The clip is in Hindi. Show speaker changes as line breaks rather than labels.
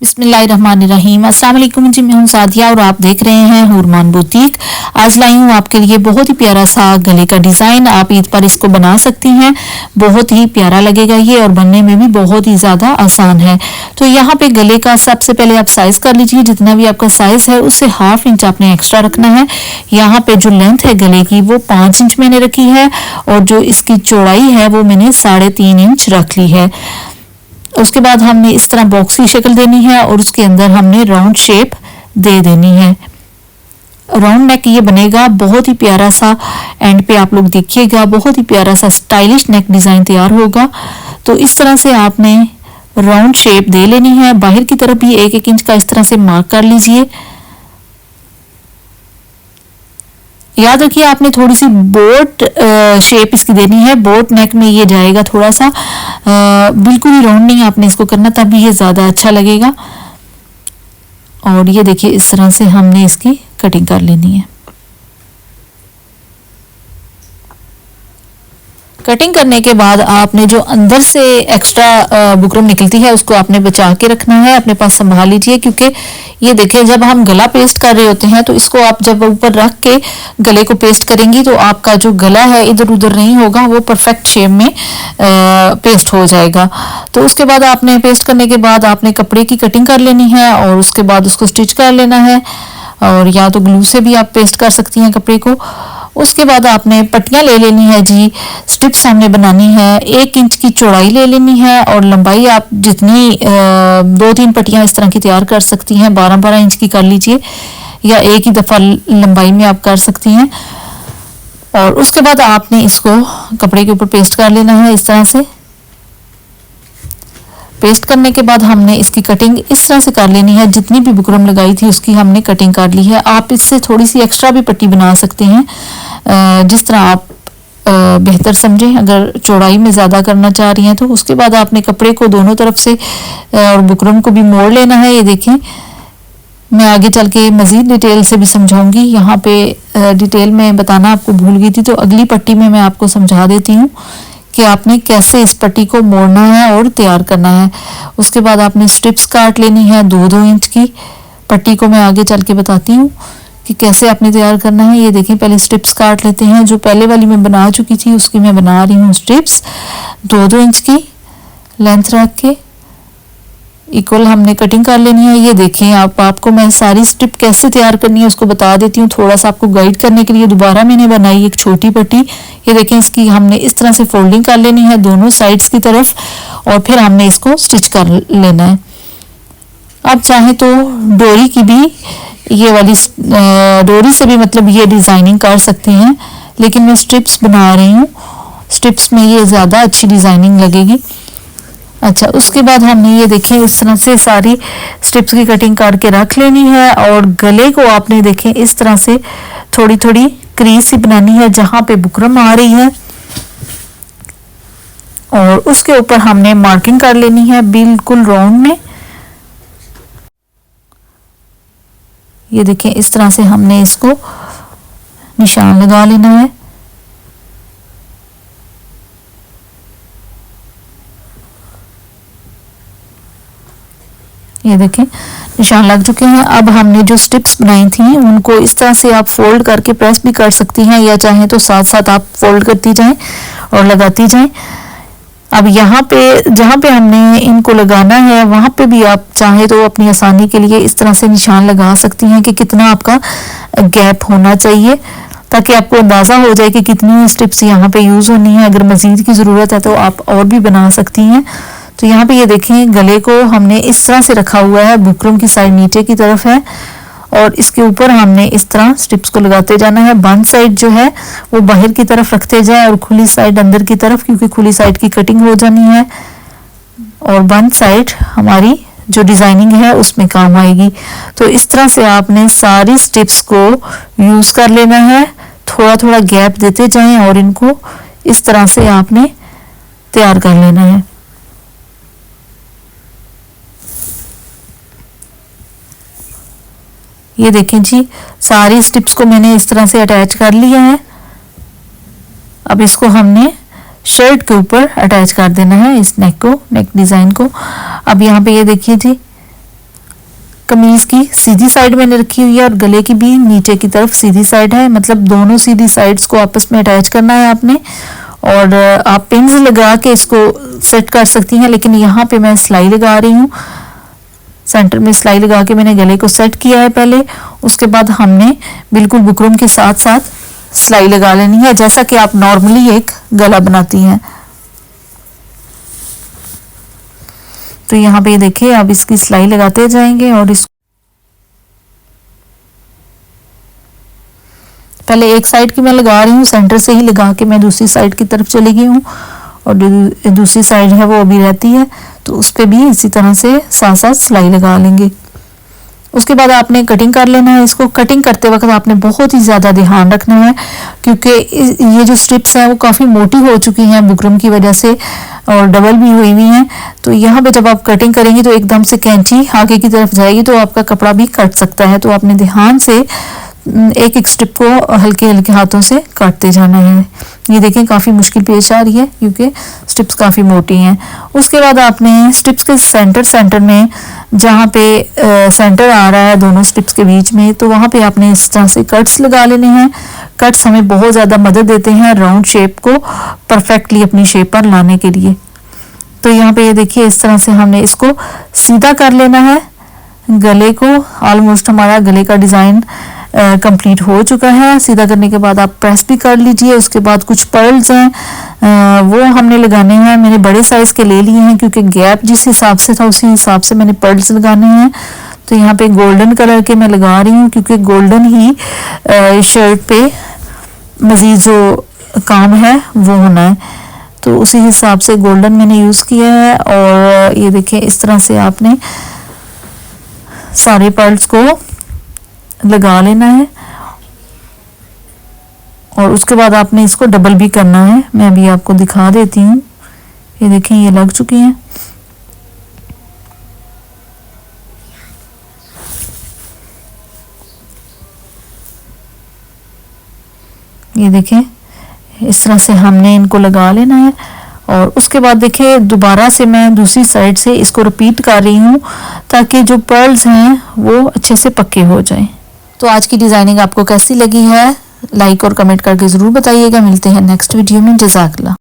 बिस्मिल्लाहिर्रहमानिर्रहीम। अस्सलाम वालेकुम जी, मैं हूं सादिया और आप देख रहे हैं हुरमान बुटीक। आज लाई हूं आपके लिए बहुत ही प्यारा सा गले का डिजाइन। आप ईद पर इसको बना सकती हैं, बहुत ही प्यारा लगेगा ये और बनने में भी बहुत ही ज्यादा आसान है। तो यहाँ पे गले का सबसे पहले आप साइज कर लीजिए, जितना भी आपका साइज है उससे ½ इंच आपने एक्स्ट्रा रखना है। यहाँ पे जो लेंथ है गले की वो 5 इंच मैंने रखी है और जो इसकी चौड़ाई है वो मैंने 3.5 इंच रख ली है। उसके बाद हमने इस तरह बॉक्स की शक्ल देनी है और उसके अंदर हमने राउंड शेप दे देनी है। राउंड नेक ये बनेगा, बहुत ही प्यारा सा। एंड पे आप लोग देखिएगा, बहुत ही प्यारा सा स्टाइलिश नेक डिजाइन तैयार होगा। तो इस तरह से आपने राउंड शेप दे लेनी है। बाहर की तरफ भी 1-1 इंच का इस तरह से मार्क कर लीजिए। याद रखिए आपने थोड़ी सी बोट शेप इसकी देनी है। बोट नेक में ये जाएगा थोड़ा सा, बिल्कुल ही राउंड नहीं आपने इसको करना, तभी ये ज्यादा अच्छा लगेगा। और ये देखिए इस तरह से हमने इसकी कटिंग कर लेनी है। कटिंग करने के बाद आपने जो अंदर से एक्स्ट्रा बुकरम निकलती है उसको आपने बचा के रखना है, अपने पास संभाल लीजिए। क्योंकि ये देखिए जब हम गला पेस्ट कर रहे होते हैं तो इसको आप जब ऊपर रख के गले को पेस्ट करेंगी तो आपका जो गला है इधर उधर नहीं होगा, वो परफेक्ट शेप में पेस्ट हो जाएगा। तो उसके बाद आपने पेस्ट करने के बाद आपने कपड़े की कटिंग कर लेनी है और उसके बाद उसको स्टिच कर लेना है, और या तो ग्लू से भी आप पेस्ट कर सकती हैं कपड़े को। उसके बाद आपने पट्टियां ले लेनी है जी, स्ट्रिप्स हमने बनानी है। 1 इंच की चौड़ाई ले लेनी है और लंबाई आप जितनी 2-3 पट्टियां इस तरह की तैयार कर सकती हैं। 12-12 इंच की कर लीजिए या एक ही दफा लंबाई में आप कर सकती हैं। और उसके बाद आपने इसको कपड़े के ऊपर पेस्ट कर लेना है इस तरह से। पेस्ट करने के बाद हमने इसकी कटिंग इस तरह से कर लेनी है। जितनी भी बुकरम लगाई थी उसकी हमने कटिंग कर ली है। आप इससे थोड़ी सी एक्स्ट्रा भी पट्टी बना सकते हैं, जिस तरह आप बेहतर समझें। अगर चौड़ाई में ज़्यादा करना चाह रही हैं तो उसके बाद आपने कपड़े को दोनों तरफ से और बुकरम को भी मोड़ लेना है। ये देखें, मैं आगे चल के मज़ीद डिटेल से भी समझाऊंगी। यहाँ पे डिटेल में बताना आपको भूल गई थी, तो अगली पट्टी में मैं आपको समझा देती हूँ कि आपने कैसे इस पट्टी को मोड़ना है और तैयार करना है। उसके बाद आपने स्ट्रिप्स काट लेनी है 2-2 इंच की। पट्टी को मैं आगे चल के बताती हूँ कि कैसे आपने तैयार करना है। ये देखें, पहले स्ट्रिप्स काट लेते हैं। जो पहले वाली मैं बना चुकी थी उसकी मैं बना रही हूँ स्ट्रिप्स 2-2 इंच की लेंथ रख के इक्वल हमने कटिंग कर लेनी है। ये देखें, आपको मैं सारी स्ट्रिप कैसे तैयार करनी है उसको बता देती हूँ। थोड़ा सा आपको गाइड करने के लिए दोबारा मैंने बनाई एक छोटी पट्टी। ये देखें, इसकी हमने इस तरह से फोल्डिंग कर लेनी है दोनों साइड्स की तरफ और फिर हमने इसको स्टिच कर लेना है। आप चाहें तो डोरी की भी, ये वाली डोरी से भी मतलब ये डिजाइनिंग कर सकते हैं, लेकिन मैं स्ट्रिप्स बना रही हूँ। स्ट्रिप्स में ये ज्यादा अच्छी डिजाइनिंग लगेगी। अच्छा, उसके बाद हमने ये देखें इस तरह से सारी स्ट्रिप्स की कटिंग करके रख लेनी है। और गले को आपने देखें इस तरह से थोड़ी थोड़ी क्रीज सी बनानी है जहां पे बुकरम आ रही है, और उसके ऊपर हमने मार्किंग कर लेनी है बिल्कुल राउंड में। ये देखें, इस तरह से हमने इसको निशान लगा लेना है। ये देखें, निशान लग चुके हैं। अब हमने जो स्ट्रिप्स बनाई थी उनको इस तरह से आप फोल्ड करके प्रेस भी कर सकती हैं, या चाहें तो साथ साथ आप फोल्ड करती जाएं और लगाती जाएं। अब यहाँ पे जहाँ पे हमने इनको लगाना है वहां पे भी आप चाहे तो अपनी आसानी के लिए इस तरह से निशान लगा सकती हैं कि कितना आपका गैप होना चाहिए, ताकि आपको अंदाजा हो जाए कि कितनी स्ट्रिप्स यहाँ पे यूज होनी है। अगर मजीद की जरूरत है तो आप और भी बना सकती हैं। तो यहाँ पे ये देखें, गले को हमने इस तरह से रखा हुआ है, बुकरम की साइड नीचे की तरफ है और इसके ऊपर हमने इस तरह स्ट्रिप्स को लगाते जाना है। बंद साइड जो है वो बाहर की तरफ रखते जाए और खुली साइड अंदर की तरफ, क्योंकि खुली साइड की कटिंग हो जानी है और बंद साइड हमारी जो डिजाइनिंग है उसमें काम आएगी। तो इस तरह से आपने सारी स्ट्रिप्स को यूज कर लेना है। थोड़ा थोड़ा गैप देते जाएं और इनको इस तरह से आपने तैयार कर लेना है। ये देखें जी, सारी स्ट्रिप्स को मैंने इस तरह से अटैच कर लिया है। अब इसको हमने शर्ट के ऊपर अटैच कर देना है, इस नेक को, नेक डिजाइन को। अब यहाँ पे ये देखिए जी, कमीज की सीधी साइड मैंने रखी हुई है और गले की भी नीचे की तरफ सीधी साइड है, मतलब दोनों सीधी साइड्स को आपस में अटैच करना है आपने। और आप पिन्स लगा के इसको सेट कर सकती हैं, लेकिन यहाँ पे मैं सिलाई लगा रही हूँ। सेंटर में सिलाई लगा के मैंने गले को सेट किया है पहले, उसके बाद हमने बिल्कुल बुकरम के साथ साथ सिलाई लगा लेनी है, जैसा कि आप नॉर्मली एक गला बनाती हैं। तो यहाँ पे देखिए आप इसकी सिलाई लगाते जाएंगे और इस पहले एक साइड की मैं लगा रही हूँ, सेंटर से ही लगा के मैं दूसरी साइड की तरफ चली गई हूँ और दूसरी साइड है वो अभी रहती है, तो उस पे भी इसी तरह से साथ साथ सिलाई लगा लेंगे। उसके बाद आपने कटिंग कर लेना है। इसको कटिंग करते वक्त आपने बहुत ही ज़्यादा ध्यान रखना है, क्योंकि ये जो स्ट्रिप्स हैं वो काफ़ी मोटी हो चुकी हैं बुकरम की वजह से और डबल भी हुई हुई हैं। तो यहाँ पे जब आप कटिंग करेंगे तो एकदम से कैंची आगे की तरफ जाएगी तो आपका कपड़ा भी कट सकता है। तो आपने ध्यान से एक एक स्ट्रिप को हल्के हल्के हाथों से काटते जाना है। ये देखें काफ़ी मुश्किल पेश आ रही है क्योंकि स्ट्रिप्स काफ़ी मोटी हैं। उसके बाद आपने स्ट्रिप्स के सेंटर में जहाँ पे सेंटर आ रहा है दोनों स्ट्रिप्स के बीच में, तो वहाँ पे आपने इस तरह से कट्स लगा लेने हैं। कट्स हमें बहुत ज़्यादा मदद देते हैं राउंड शेप को परफेक्टली अपनी शेप पर लाने के लिए। तो यहाँ पे ये देखिए इस तरह से हमने इसको सीधा कर लेना है गले को। ऑलमोस्ट हमारा गले का डिज़ाइन कंप्लीट हो चुका है। सीधा करने के बाद आप प्रेस भी कर लीजिए। उसके बाद कुछ पर्ल्स हैं वो हमने लगाने हैं। मैंने बड़े साइज के ले लिए हैं क्योंकि गैप जिस हिसाब से था उसी हिसाब से मैंने पर्ल्स लगाने हैं। तो यहाँ पे गोल्डन कलर के मैं लगा रही हूँ क्योंकि गोल्डन ही शर्ट पे मजीद जो काम है वो होना है, तो उसी हिसाब से गोल्डन मैंने यूज़ किया है। और ये देखिए इस तरह से आपने सारे पर्ल्स को लगा लेना है और उसके बाद आपने इसको डबल भी करना है। मैं अभी आपको दिखा देती हूँ। ये देखें ये लग चुकी हैं। ये देखें इस तरह से हमने इनको लगा लेना है और उसके बाद देखें दोबारा से मैं दूसरी साइड से इसको रिपीट कर रही हूँ ताकि जो पर्ल्स हैं वो अच्छे से पक्के हो जाएं। तो आज की डिज़ाइनिंग आपको कैसी लगी है लाइक और कमेंट करके ज़रूर बताइएगा। मिलते हैं नेक्स्ट वीडियो में। जज़ाकल्लाह।